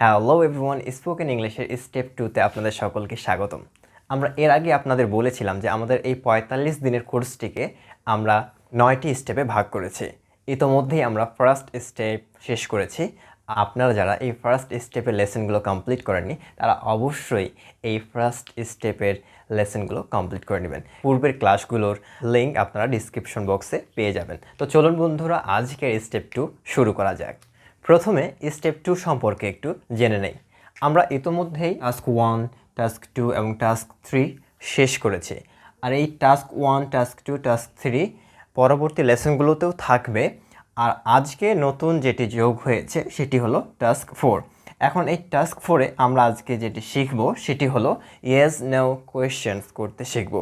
Hello everyone, spoken ইংলিশের step 2তে আপনাদের সকলকে স্বাগতম। আমরা এর আগে আপনাদের বলেছিলাম যে আমাদের এই ৪৫ দিনের কোর্সটিকে আমরা ৯টি স্টেপে ভাগ করেছি। ইতোমধ্যেই আমরা ফার্স্ট স্টেপ শেষ করেছি। আপনারা যারা এই ফার্স্ট স্টেপের লেসনগুলো কমপ্লিট করেননি তারা অবশ্যই এই ফার্স্ট স্টেপের লেসনগুলো কমপ্লিট করে নেবেন। পূর্বের ক্লাসগুলোর লিঙ্ক আপনারা ডিসক্রিপশন বক্সে পেয়ে যাবেন। তো চলুন বন্ধুরা, আজকের স্টেপ 2 শুরু করা যাক। প্রথমে স্টেপ 2 সম্পর্কে একটু জেনে নেই। আমরা ইতোমধ্যেই টাস্ক 1, টাস্ক 2 এবং টাস্ক 3 শেষ করেছি। আর এই টাস্ক 1, টাস্ক 2, টাস্ক 3 পরবর্তী লেসনগুলোতেও থাকবে। আর আজকে নতুন যেটি যোগ হয়েছে সেটি হলো টাস্ক 4। এখন এই টাস্ক 4-এ আমরা আজকে যেটি শিখব সেটি হলো ইয়েস নো কোয়েশ্চেন্স করতে শিখব।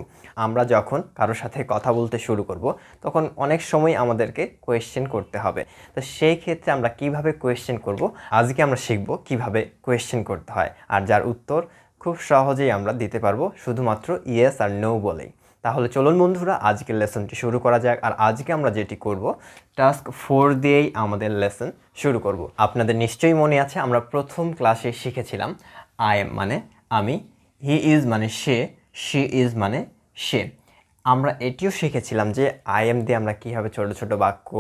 আমরা যখন কারোর সাথে কথা বলতে শুরু করব তখন অনেক সময় আমাদেরকে কোয়েশ্চেন করতে হবে। তো সেই ক্ষেত্রে আমরা কিভাবে কোয়েশ্চেন করব, আজকে আমরা শিখব কিভাবে কোয়েশ্চেন করতে হয়, আর যার উত্তর খুব সহজেই আমরা দিতে পারবো শুধুমাত্র ইয়েস আর নো বলেই। তাহলে চলুন বন্ধুরা, আজকের লেসনটি শুরু করা যাক। আর আজকে আমরা যেটি করব টাস্ক 4 দিয়েই আমাদের লেসন শুরু করব। আপনাদের নিশ্চয়ই মনে আছে আমরা প্রথম ক্লাসে শিখেছিলাম আই এম মানে আমি, হি ইজ মানে সে, শি ইজ মানে সে। আমরা এটিও শিখেছিলাম যে আই এম দিয়ে আমরা কীভাবে ছোট ছোট বাক্য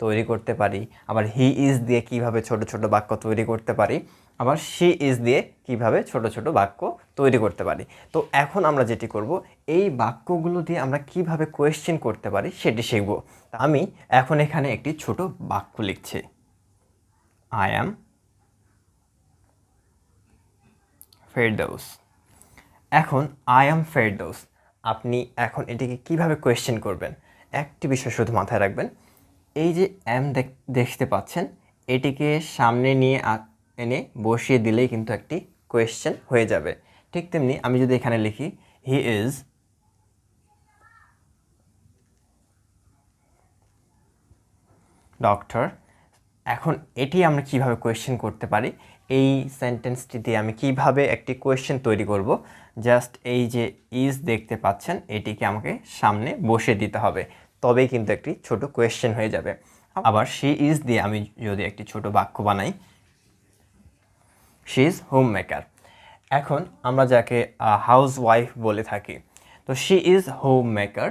তৈরি করতে পারি, আবার হি ইজ দিয়ে কীভাবে ছোট ছোট বাক্য তৈরি করতে পারি, আবার শি ইজ দিয়ে কীভাবে ছোট ছোট বাক্য তৈরি করতে পারি। তো এখন আমরা যেটি করব, এই বাক্যগুলো দিয়ে আমরা কিভাবে কোয়েশ্চেন করতে পারি সেটি শিখব। আমি এখন এখানে একটি ছোট বাক্য লিখছি, আই অ্যাম ফেরদৌস। এখন আই অ্যাম ফেরদৌস, আপনি এখন এটিকে কিভাবে কোয়েশ্চেন করবেন, একটি বিষয় শুধু মাথায় রাখবেন। এই যে অ্যাম দেখতে পাচ্ছেন, এটিকে সামনে নিয়ে এনে বসিয়ে দিলেই কিন্তু একটি কোয়েশ্চেন হয়ে যাবে। ঠিক তেমনি আমি যদি এখানে লিখি হি ইজ ডক্টর, এখন এটি আমরা কিভাবে কোয়েশ্চেন করতে পারি, এই সেন্টেন্সটি দিয়ে আমি কিভাবে একটি কোয়েশ্চেন তৈরি করব। জাস্ট এই যে ইজ দেখতে পাচ্ছেন, এটিকে আমাকে সামনে বসিয়ে দিতে হবে, তবেই কিন্তু একটি ছোট কোয়েশ্চেন হয়ে যাবে। আবার শি ইজ দিয়ে আমি যদি একটি ছোট বাক্য বানাই, শি ইজ হোম মেকার। এখন আমরা যাকে হাউস ওয়াইফ বলে থাকি, তো শি ইজ হোম মেকার,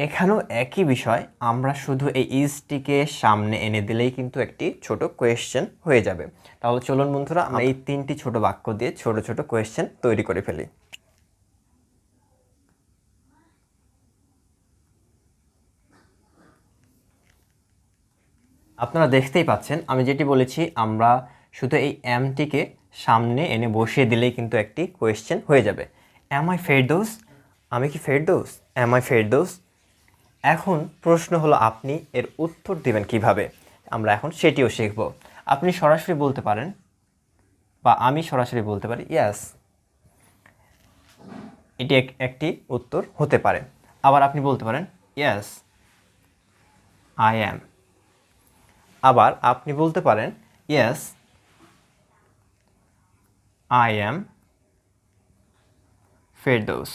এখানেও একই বিষয়, আমরা শুধু এই ইজটিকে সামনে এনে দিলেই কিন্তু একটি ছোট কোয়েশ্চেন হয়ে যাবে। তাহলে চলুন বন্ধুরা, আমরা এই 3টি ছোট বাক্য দিয়ে ছোট ছোট কোয়েশ্চেন তৈরি করে ফেলি। আপনারা দেখতেই পাচ্ছেন আমি যেটি বলেছি, আমরা শুধু এই অ্যামটিকে সামনে এনে বসিয়ে দিলেই কিন্তু একটি কোয়েশ্চেন হয়ে যাবে। অ্যাম আই ফেরদৌস, আমি কি ফেরদৌস, অ্যাম আই ফেরদৌস। এখন প্রশ্ন হলো আপনি এর উত্তর দেবেন কিভাবে, আমরা এখন সেটিও শিখব। আপনি সরাসরি বলতে পারেন, বা আমি সরাসরি বলতে পারি ইয়েস, এটি একটি উত্তর হতে পারে। আবার আপনি বলতে পারেন ইয়েস আই অ্যাম। আবার আপনি বলতে পারেন ইয়েস আই অ্যাম ফেরদৌস।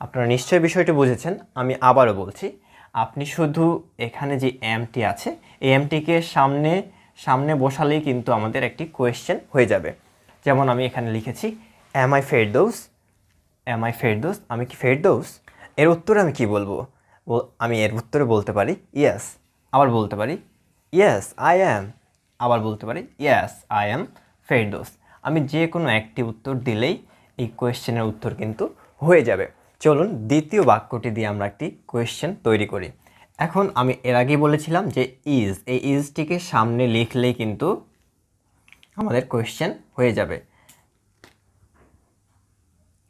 আপনারা নিশ্চয়ই বিষয়টি বুঝেছেন। আমি আবারও বলছি, আপনি শুধু এখানে যে অ্যামটি আছে এই অ্যামটিকে সামনে বসালেই কিন্তু আমাদের একটি কোয়েশ্চেন হয়ে যাবে। যেমন আমি এখানে লিখেছি am I Ferdous, am I Ferdous, আমি কি ফেরদৌস। এর উত্তরে আমি কি বলবো, আমি এর উত্তরে বলতে পারি ইয়েস, আবার বলতে পারি ইয়েস আই অ্যাম, আবার বলতে পারি ইয়েস আই অ্যাম ফেরদৌস। আমি যে কোনো একটি উত্তর দিলেই এই কোয়েশ্চেনের উত্তর কিন্তু হয়ে যাবে। চলুন দ্বিতীয় বাক্যটি দিয়ে আমরা একটি কোয়েশ্চেন তৈরি করি। এখন আমি এর আগেই বলেছিলাম যে ইজ, এই ইজটিকে সামনে লিখলেই কিন্তু আমাদের কোয়েশ্চেন হয়ে যাবে।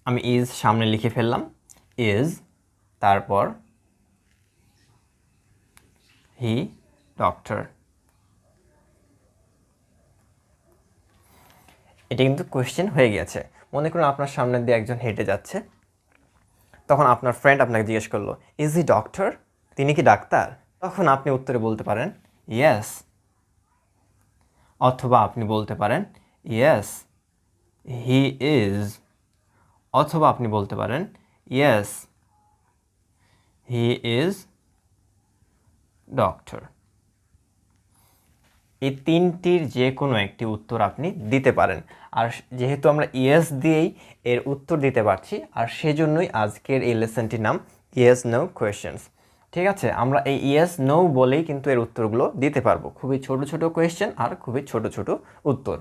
আমি ইজ সামনে লিখে ফেললাম, ইজ, তারপর হি ডক্টর। এটা কিন্তু কোয়েশ্চেন হয়ে গেছে। মনে করুন আপনার সামনে দিয়ে একজন হেঁটে যাচ্ছে, তখন আপনার ফ্রেন্ড আপনাকে জিজ্ঞেস করলো ইজ হি ডক্টর, তিনি কি ডাক্তার। তখন আপনি উত্তরে বলতে পারেন ইয়েস, অথবা আপনি বলতে পারেন ইয়েস হি ইজ, অথবা আপনি বলতে পারেন ইয়েস হি ইজ ডক্টর। এই তিনটির যে কোনো একটি উত্তর আপনি দিতে পারেন। আর যেহেতু আমরা ইয়েস দিয়েই এর উত্তর দিতে পারছি, আর সেজন্যই আজকের এই লেসনটির নাম ইয়েস নো কোয়েশ্চেন্স। ঠিক আছে, আমরা এই ইয়েস নো বলেই কিন্তু এর উত্তরগুলো দিতে পারবো। খুবই ছোট ছোট কোয়েশ্চেন আর খুবই ছোট ছোট উত্তর।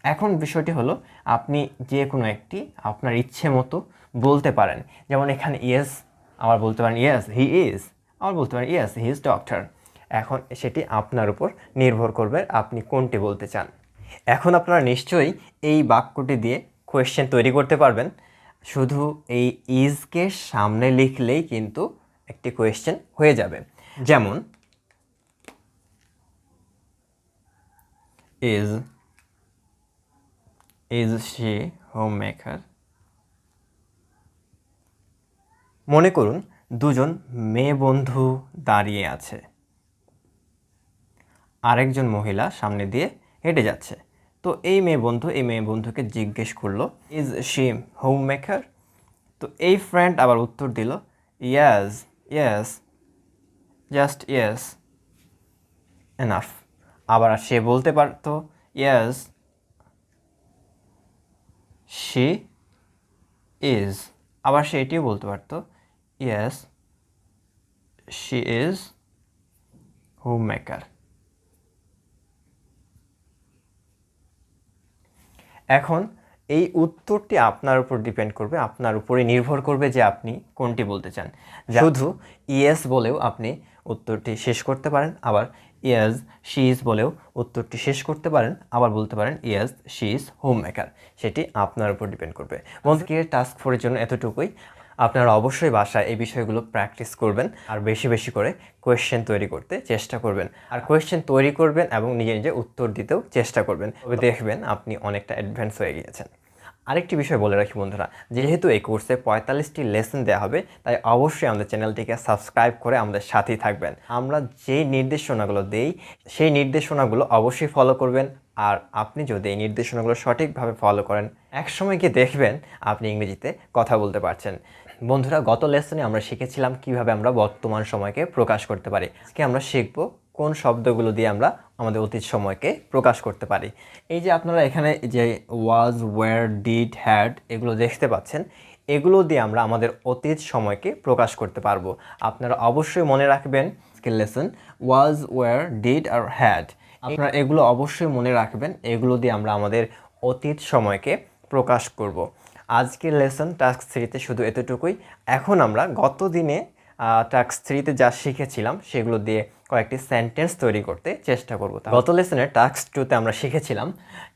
এখন বিষয়টি হলো, আপনি যে কোনো একটি আপনার ইচ্ছে মতো বলতে পারেন। যেমন এখানে ইয়েস, আবার বলতে পারেন ইয়েস হি ইজ, আবার বলতে পারেন ইয়েস হি ইজ ডক্টর। এখন সেটি আপনার উপর নির্ভর করবে আপনি কোনটি বলতে চান। এখন আপনারা নিশ্চয়ই এই বাক্যটি দিয়ে কোয়েশ্চেন তৈরি করতে পারবেন। শুধু এই ইজকে সামনে লিখলেই কিন্তু একটি কোয়েশ্চেন হয়ে যাবে। যেমন ইজ শি হোম মেকার। মনে করুন দুজন মেয়ে বন্ধু দাঁড়িয়ে আছে, আরেকজন মহিলা সামনে দিয়ে হেঁটে যাচ্ছে। তো এই মেয়ে বন্ধুকে জিজ্ঞেস করলো, ইজ শি হোম মেকার? তো এই ফ্রেন্ড আবার উত্তর দিল, yes yes, just yes, enough. আবার সে বলতে পারতো, ইয়েস শি ইজ। আবার সে এটিও বলতে পারতো, yes she is home maker. এখন এই উত্তরটি আপনার উপর ডিপেন্ড করবে, আপনার উপরে নির্ভর করবে যে আপনি কোনটি বলতে চান। শুধু ইয়েস বলেও আপনি উত্তরটি শেষ করতে পারেন, আবার ইয়েস শি ইজ বলেও উত্তরটি শেষ করতে পারেন, আবার বলতে পারেন yes she is home maker. সেটি আপনার উপর ডিপেন্ড করবে। বন্ধুকে টাস্ক 4-এর জন্য এতটুকুই। আপনারা অবশ্যই বাসায় এই বিষয়গুলো প্র্যাকটিস করবেন আর বেশি বেশি করে কোয়েশ্চেন তৈরি করতে চেষ্টা করবেন। আর কোয়েশ্চেন তৈরি করবেন এবং নিজে নিজে উত্তর দিতেও চেষ্টা করবেন, তবে দেখবেন আপনি অনেকটা অ্যাডভান্স হয়ে গিয়েছেন। আরেকটি বিষয় বলে রাখি বন্ধুরা, যেহেতু এই কোর্সে 45টি লেসন দেওয়া হবে, তাই অবশ্যই আমাদের চ্যানেলটিকে সাবস্ক্রাইব করে আমাদের সাথেই থাকবেন। আমরা যেই নির্দেশনাগুলো দেই সেই নির্দেশনাগুলো অবশ্যই ফলো করবেন। আর আপনি যদি এই নির্দেশনাগুলো সঠিকভাবে ফলো করেন, একসময় গিয়ে দেখবেন আপনি ইংরেজিতে কথা বলতে পারছেন। বন্ধুরা, গত লেসনে আমরা শিখেছিলাম কিভাবে আমরা বর্তমান সময়কে প্রকাশ করতে পারি। আজকে আমরা শিখব কোন শব্দগুলো দিয়ে আমরা আমাদের অতীত সময়কে প্রকাশ করতে পারি। এই যে আপনারা এখানে যে ওয়াজ, ওয়্যার, ডিড, হ্যাড এগুলো দেখতে পাচ্ছেন, এগুলো দিয়ে আমরা আমাদের অতীত সময়কে প্রকাশ করতে পারবো। আপনারা অবশ্যই মনে রাখবেন আজকের লেসন ওয়াজ, ওয়্যার, ডিড আর হ্যাড। আপনারা এগুলো অবশ্যই মনে রাখবেন, এগুলো দিয়ে আমরা আমাদের অতীত সময়কে প্রকাশ করব। আজকের লেসন টাস্ক 3-তে শুধু এতটুকুই। এখন আমরা গত দিনে টাস্ক 3-তে যা শিখেছিলাম সেগুলো দিয়ে কয়েকটি সেন্টেন্স তৈরি করতে চেষ্টা করব। গত লেসনের টাস্ক 2-তে আমরা শিখেছিলাম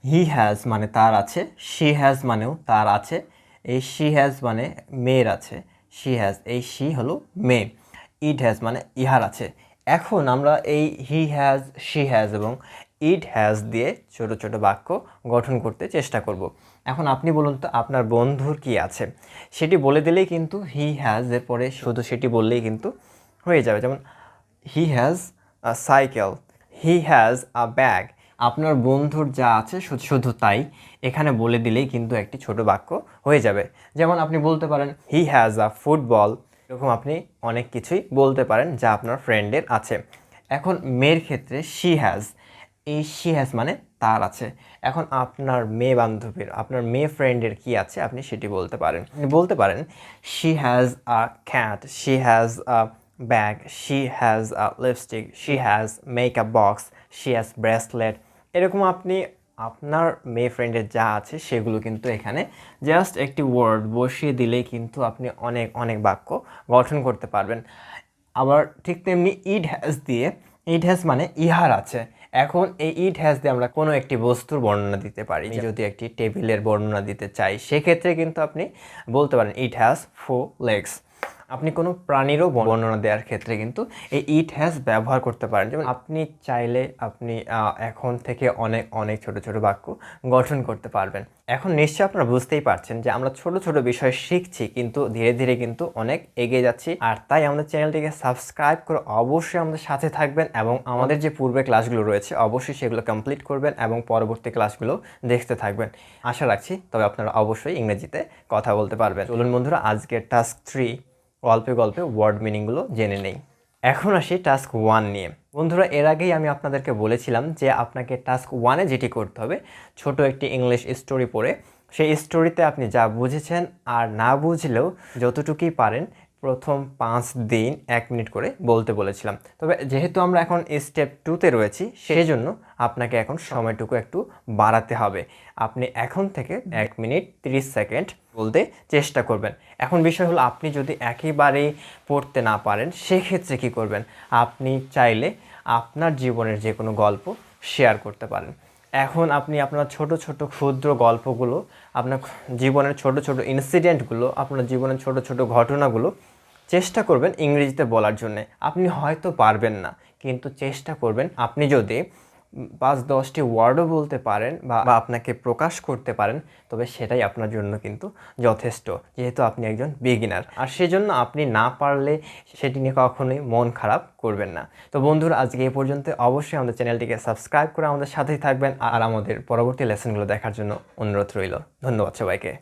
হি হ্যাজ মানে তার আছে, শি হ্যাজ মানেও তার আছে। এই শি হ্যাজ মানে মেয়ের আছে, শি হ্যাজ এই শি হলো মেয়ে। ইট হ্যাজ মানে ইহার আছে। এখন আমরা এই হি হ্যাজ, শি হ্যাজ এবং ইট হ্যাজ দিয়ে ছোট ছোট বাক্য গঠন করতে চেষ্টা করব। এখন আপনি বলুন তো আপনার বন্ধুর কি আছে, সেটি বলে দিলেই কিন্তু হি হ্যাজ এর পরে শুধু সেটি বললেই কিন্তু হয়ে যাবে। যেমন he has a cycle, he has a bag. আপনার বন্ধুর যা আছে শুধু তাই এখানে বলে দিলেই কিন্তু একটি ছোট বাক্য হয়ে যাবে। যেমন আপনি বলতে পারেন হি হ্যাজ আ ফুটবল। এরকম আপনি অনেক কিছুই বলতে পারেন যা আপনার ফ্রেন্ডের আছে। এখন মেয়ের ক্ষেত্রে শি হ্যাজ, এই শি হ্যাজ মানে তার আছে। এখন আপনার মেয়ে বান্ধবীর, আপনার মেয়ে ফ্রেন্ডের কি আছে আপনি সেটি বলতে পারেন। আপনি বলতে পারেন she has a cat, she has a bag, she has a lipstick, she has makeup box, she has bracelet. এরকম আপনি আপনার মেয়ে ফ্রেন্ডের যা আছে সেগুলো কিন্তু এখানে জাস্ট একটি ওয়ার্ড বসিয়ে দিলেই কিন্তু আপনি অনেক অনেক বাক্য গঠন করতে পারবেন। আবার ঠিক তেমনি ইট হ্যাজ দিয়ে, ইট হ্যাজ মানে ইহার আছে। এখন এই ইট হ্যাজ দিয়ে আমরা কোনো একটি বস্তুর বর্ণনা দিতে পারি। যদি একটি টেবিলের বর্ণনা দিতে চাই সেক্ষেত্রে কিন্তু আপনি বলতে পারেন ইট হ্যাজ 4 legs। আপনি কোনো প্রাণীরও বর্ণনা দেওয়ার ক্ষেত্রে কিন্তু এই ইট হ্যাজ ব্যবহার করতে পারেন। যেমন আপনি চাইলে আপনি এখন থেকে অনেক অনেক ছোট ছোট বাক্য গঠন করতে পারবেন। এখন নিশ্চয়ই আপনারা বুঝতেই পারছেন যে আমরা ছোট ছোট বিষয় শিখছি কিন্তু ধীরে ধীরে কিন্তু অনেক এগিয়ে যাচ্ছি। আর তাই আমাদের চ্যানেলটিকে সাবস্ক্রাইব করে অবশ্যই আমাদের সাথে থাকবেন এবং আমাদের যে পূর্বে ক্লাসগুলো রয়েছে অবশ্যই সেগুলো কমপ্লিট করবেন এবং পরবর্তী ক্লাসগুলো দেখতে থাকবেন। আশা রাখছি তবে আপনারা অবশ্যই ইংরেজিতে কথা বলতে পারবেন। চলুন বন্ধুরা, আজকের টাস্ক 3 গল্পে গল্পে ওয়ার্ড মিনিংগুলো জেনে নেই। এখন আসি টাস্ক 1 নিয়ে। বন্ধুরা, এর আগেই আমি আপনাদেরকে বলেছিলাম যে আপনাকে টাস্ক 1-এ যেটি করতে হবে, ছোট একটি ইংলিশ স্টোরি পড়ে সেই স্টোরিতে আপনি যা বুঝেছেন আর না বুঝলেও যতটুকুই পারেন প্রথম 5 দিন 1 মিনিট করে বলতে বলেছিলাম। তবে যেহেতু আমরা এখন স্টেপ 2-তে রয়েছি, সেই জন্য আপনাকে এখন সময়টুকু একটু বাড়াতে হবে। আপনি এখন থেকে 1 মিনিট 30 সেকেন্ড বলতে চেষ্টা করবেন। এখন বিষয় হলো, আপনি যদি একেবারেই পড়তে না পারেন সেক্ষেত্রে কী করবেন? আপনি চাইলে আপনার জীবনের যে কোনো গল্প শেয়ার করতে পারেন। এখন আপনি আপনার ছোট ছোট ক্ষুদ্র গল্পগুলো, আপনার জীবনের ছোট ছোট ইনসিডেন্টগুলো, আপনার জীবনের ছোট ছোট ঘটনাগুলো চেষ্টা করবেন ইংরেজিতে বলার জন্যে। আপনি হয়তো পারবেন না, কিন্তু চেষ্টা করবেন। আপনি যদি 5-10টি ওয়ার্ডও বলতে পারেন বা আপনাকে প্রকাশ করতে পারেন, তবে সেটাই আপনার জন্য কিন্তু যথেষ্ট, যেহেতু আপনি একজন বিগিনার। আর সেজন্য আপনি না পারলে সেটি নিয়ে কখনোই মন খারাপ করবেন না। তো বন্ধুরা, আজকে এই পর্যন্ত। অবশ্যই আমাদের চ্যানেলটিকে সাবস্ক্রাইব করে আমাদের সাথেই থাকবেন আর আমাদের পরবর্তী লেসনগুলো দেখার জন্য অনুরোধ রইল। ধন্যবাদ সবাইকে।